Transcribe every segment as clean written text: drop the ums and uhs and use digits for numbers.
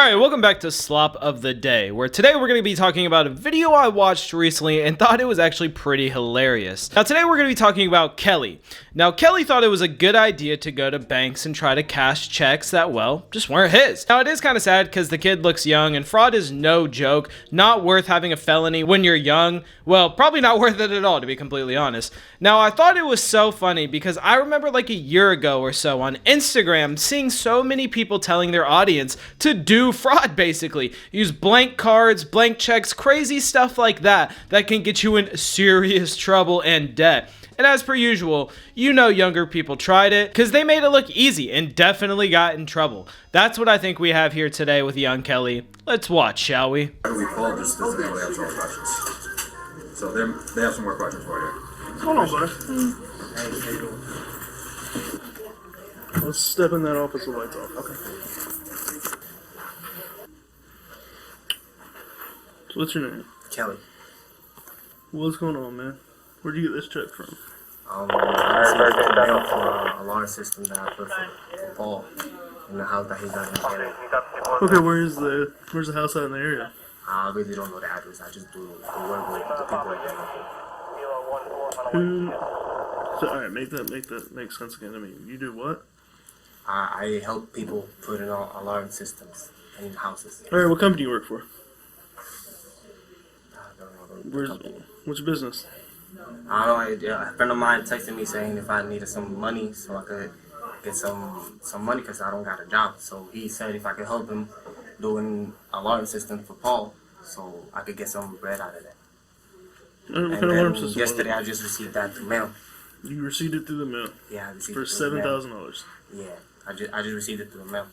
Alright, welcome back to Slop of the Day, where today we're going to be talking about a video I watched recently and thought it was actually pretty hilarious. Now today we're going to be talking about Kelly. Now Kelly thought it was a good idea to go to banks and try to cash checks that, well, just weren't his. Now it is kind of sad because the kid looks young and fraud is no joke, not worth having a felony when you're young. Well, probably not worth it at all, to be completely honest. Now I thought it was so funny because I remember like a year ago or so on Instagram seeing so many people telling their audience to do fraud, basically. Use blank cards, blank checks, crazy stuff like that can get you in serious trouble and debt. And as per usual, you know younger people tried it because they made it look easy and definitely got in trouble. That's what I think we have here today with young Kelly. Let's watch, shall we? We called just to answer all questions. So they have some more questions for you. What's going on, buddy? Let's step in that office with lights off. Okay. So what's your name? Kelly. What's going on, man? Where'd you get this check from? I received a mail from an alarm system that I put for Paul in the house that he got in Canada. Okay, where's the house out in the area? I really don't know the address. I just do the work with the people at that. Who? So, all right, make that make sense again to me. You do what? I help people put in alarm systems in houses. All right, what company do you work for? I don't know the company. What's your business? I don't know. A friend of mine texted me saying if I needed some money so I could get some money because I don't got a job. So he said if I could help him do an alarm system for Paul so I could get some bread out of that. What kind of alarm system? Yesterday I just received that through mail. You received it through the mail? Yeah, I received for it through the mail. $7,000. Yeah, I just received it through the mail,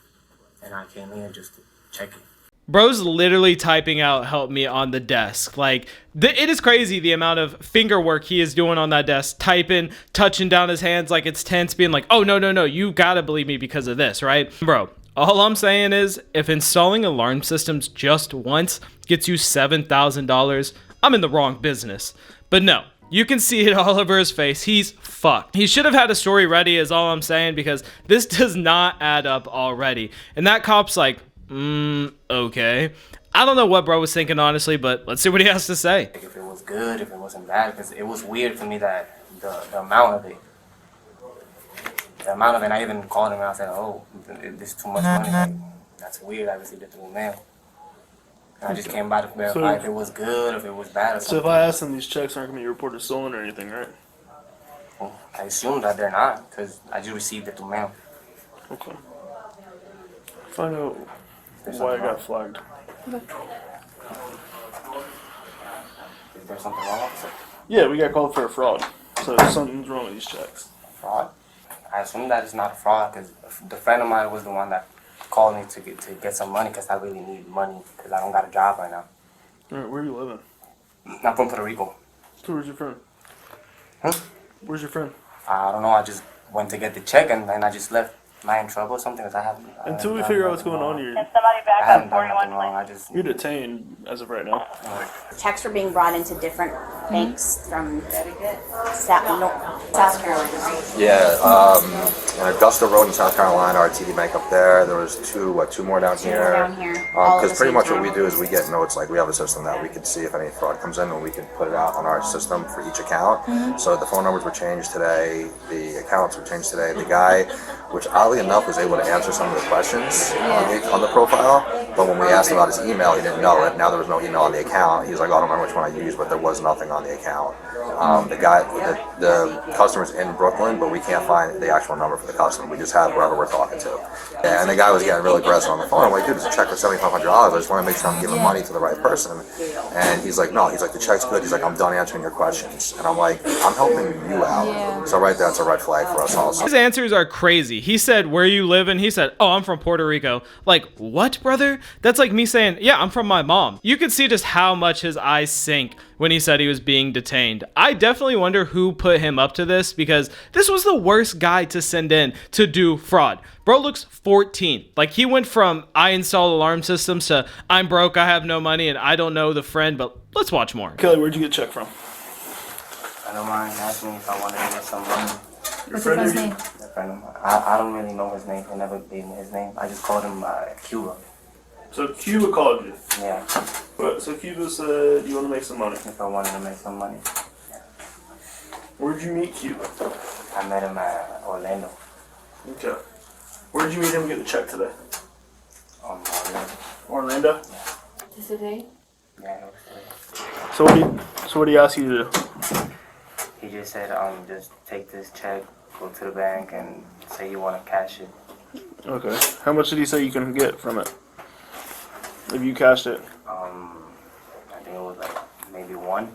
and I came in just to check it. Bro's literally typing out "help me" on the desk. Like, it is crazy the amount of finger work he is doing on that desk, typing, touching down his hands like it's tense, being like, oh, no, you gotta believe me because of this, right? Bro, all I'm saying is, if installing alarm systems just once gets you $7,000, I'm in the wrong business. But no. You can see it all over his face. He's fucked. He should have had a story ready is all I'm saying because this does not add up already. And that cop's like, okay. I don't know what bro was thinking honestly, but let's see what he has to say. If it was good, if it wasn't bad, because it was weird for me that the amount of it. The amount of it, I even called him and I said, oh, this is too much money. Like, that's weird. I received it through mail. I just came by to verify if it was good, if it was bad or something. So if I ask them, these checks aren't going to be reported stolen or anything, right? Well, I assume that they're not, because I just received it through mail. Okay. Find out why I got flagged. Is there something wrong with it? Yeah, we got called for a fraud. So something's wrong with these checks. Fraud? I assume that it's not a fraud, because the friend of mine was the one that called me to get some money, because I really need money, because I don't got a job right now. Alright, where are you living? I'm from Puerto Rico. So where's your friend? Huh? Where's your friend? I don't know, I just went to get the check and then I just left. Am I in trouble or something? Because I haven't. Until we figure out what's going on here, I haven't done nothing wrong. I just. you're detained as of right now. Checks are being brought into different banks from South Carolina, right? Yeah, in Augusta Road in South Carolina, our TD Bank up there. There was two more down here. Down here. All at Because the pretty same much what time. we do is we get notes. Like we have a system that we can see if any fraud comes in, and we can put it out on our system for each account. So the phone numbers were changed today. The accounts were changed today. The guy, which oddly enough was able to answer some of the questions on the profile, but when we asked him about his email, he didn't know it. Now there was no email on the account. He was like, oh, I don't remember which one I used, but there was nothing on the account. The customer's in Brooklyn, but we can't find the actual number for the customer. We just have whoever we're talking to. And the guy was getting really aggressive on the phone. I'm like, dude, it's a check for $7,500. I just want to make sure I'm giving money to the right person. And he's like, no. He's like, the check's good. He's like, I'm done answering your questions. And I'm like, I'm helping you out. Yeah. So right there, that's a red flag for us also. His answers are crazy. He said, where you living? He said, oh, I'm from Puerto Rico. Like, what, brother? That's like me saying, yeah, I'm from my mom. You could see just how much his eyes sink when he said he was being detained. I definitely wonder who put him up to this because this was the worst guy to send in to do fraud. Bro looks 14. Like he went from I install alarm systems to I'm broke, I have no money, and I don't know the friend, but let's watch more. Kelly, where'd you get a check from? I don't mind asking me if I wanted to get some money. What's your friend's name? A friend of mine. I don't really know his name. He never gave me his name. I just called him Cuba. So Cuba called you. Yeah, So Cuba said you want to make some money. if I wanted to make some money. Where'd you meet Cuba? I met him at Orlando. Okay. Where'd you meet him and get the check today? Orlando. Orlando? Just today? Yeah, it was today. So what do you ask you to do? He just said, just take this check, go to the bank, and say you want to cash it. Okay. How much did he say you can get from it? If you cashed it? I think it was like maybe one.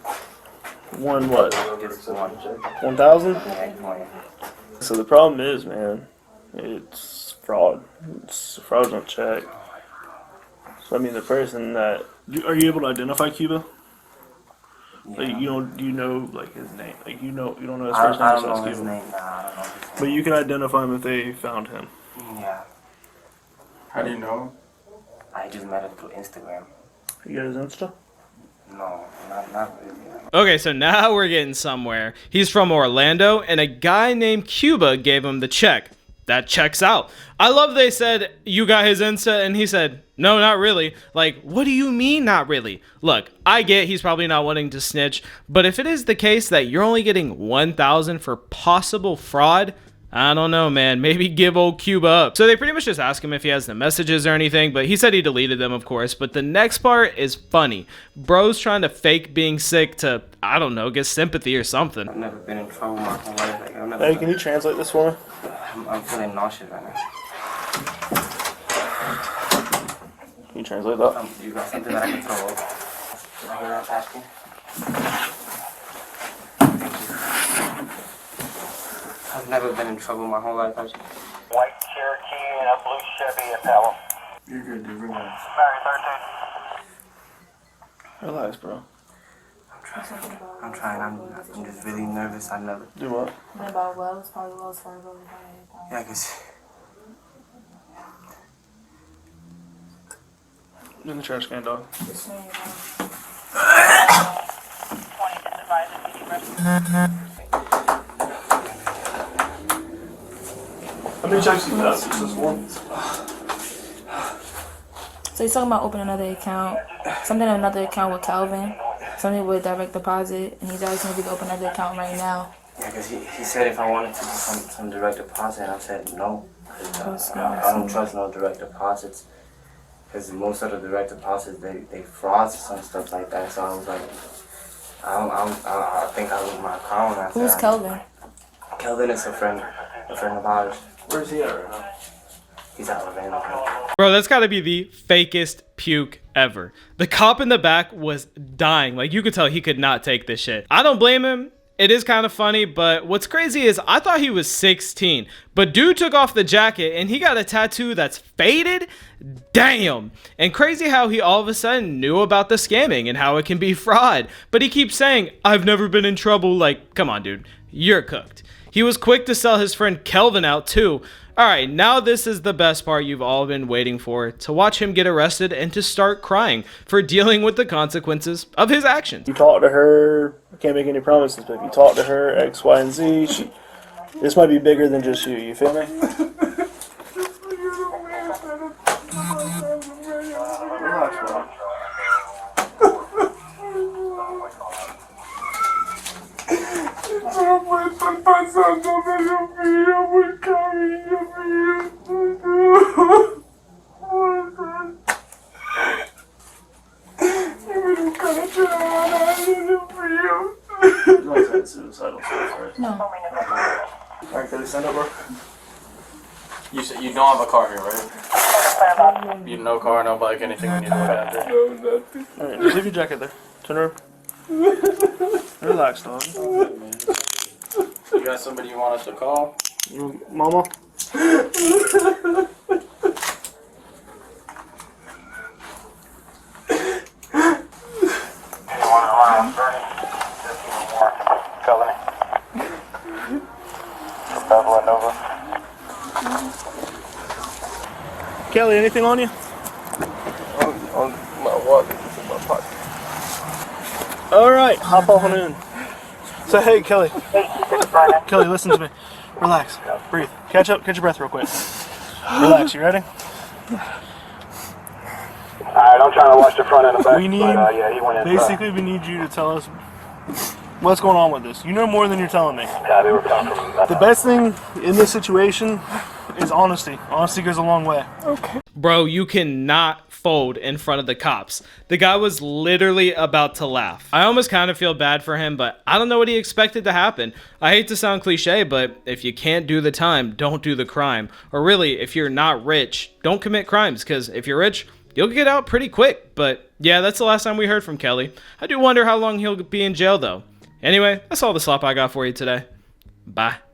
One what? Just one. 1,000? Yeah, one. So the problem is, man, it's fraud. It's a fraudulent check. So I mean, the person that are you able to identify Cuba? Like Yeah. you know like his name. Like you don't know his I first name. don't so know it's his Cuba. name. Nah, I don't know his name. But you can identify him if they found him. Yeah, How do you know? I just met him through Instagram. You got his Insta? No, not really. Okay, so now we're getting somewhere. He's from Orlando, and a guy named Cuba gave him the check. That checks out. I love they said, you got his Insta, and he said, no, not really. Like, what do you mean, not really? Look, I get he's probably not wanting to snitch, but if it is the case that you're only getting 1,000 for possible fraud, I don't know, man. Maybe give old Cuba up. So they pretty much just ask him if he has the messages or anything, but he said he deleted them, of course. But the next part is funny. Bro's trying to fake being sick to, I don't know, get sympathy or something. I've never been in trouble my whole life. Like, I've never Hey, can you translate this for me? I'm feeling nauseous right now. Can you translate that? You got something that I can throw up? Did I hear that asking? I've never been in trouble my whole life. White Cherokee and a blue Chevy Impala. You're good, dude. Relax. Mary 13. Relax, bro. I'm trying. I'm just really nervous. I never. Do what? What about Wells? Probably Wells Fargo. Yeah, cause In the trash can, dog. How many checks you got? Just one. So he's talking about opening another account. Something on another account with Calvin. Something with direct deposit. And he's asking if we can open another account right now. yeah, cause he said if I wanted to do some direct deposit, and I said no. I don't trust no direct deposits. Cause most of the direct deposits they fraud and stuff like that. So I was like, I think I lose my account. I Who's said, Calvin? Kelvin is a friend of ours. Where's he at right now? He's out of Orlando. Bro, that's gotta be the fakest puke ever. The cop in the back was dying. Like, you could tell he could not take this shit. I don't blame him. It is kind of funny, but what's crazy is I thought he was 16, but dude took off the jacket and he got a tattoo that's faded. Damn. And crazy how he all of a sudden knew about the scamming and how it can be fraud, but he keeps saying, I've never been in trouble. Like, come on, dude, you're cooked. He was quick to sell his friend Kelvin out too. Alright, now this is the best part you've all been waiting for, to watch him get arrested and to start crying for dealing with the consequences of his actions. You talk to her. I can't make any promises, but if you talk to her, X, Y, and Z, this might be bigger than just you. You feel me? Relax, bro. You guys had suicidal stuff, right? No. Alright, can they stand up, bro? You said you don't have a car here, right? You no car, no bike, anything we need to look at there. Alright, just leave your jacket there. Turn around. Relax, dog. You got somebody you want us to call? Mama? Kelly, anything on you? On my wallet. It's in my pocket. Alright, hop on in. So, hey, Kelly. Kelly, listen to me. Relax. Breathe. Catch your breath real quick. Relax, you ready? Alright, I'm trying to watch the front and the back. We need, but, yeah, he went inside. basically, we need you to tell us what's going on with this. You know more than you're telling me. Yeah, they were coming from The best thing in this situation is honesty. Honesty goes a long way. Bro, you cannot fold in front of the cops. The guy was literally about to laugh. I almost kind of feel bad for him, but I don't know what he expected to happen. I hate to sound cliche, but if you can't do the time, don't do the crime. Or really, if you're not rich, don't commit crimes, because if you're rich, you'll get out pretty quick. But yeah, that's the last time we heard from Kelly. I do wonder how long he'll be in jail, though. Anyway, that's all the slop I got for you today. Bye.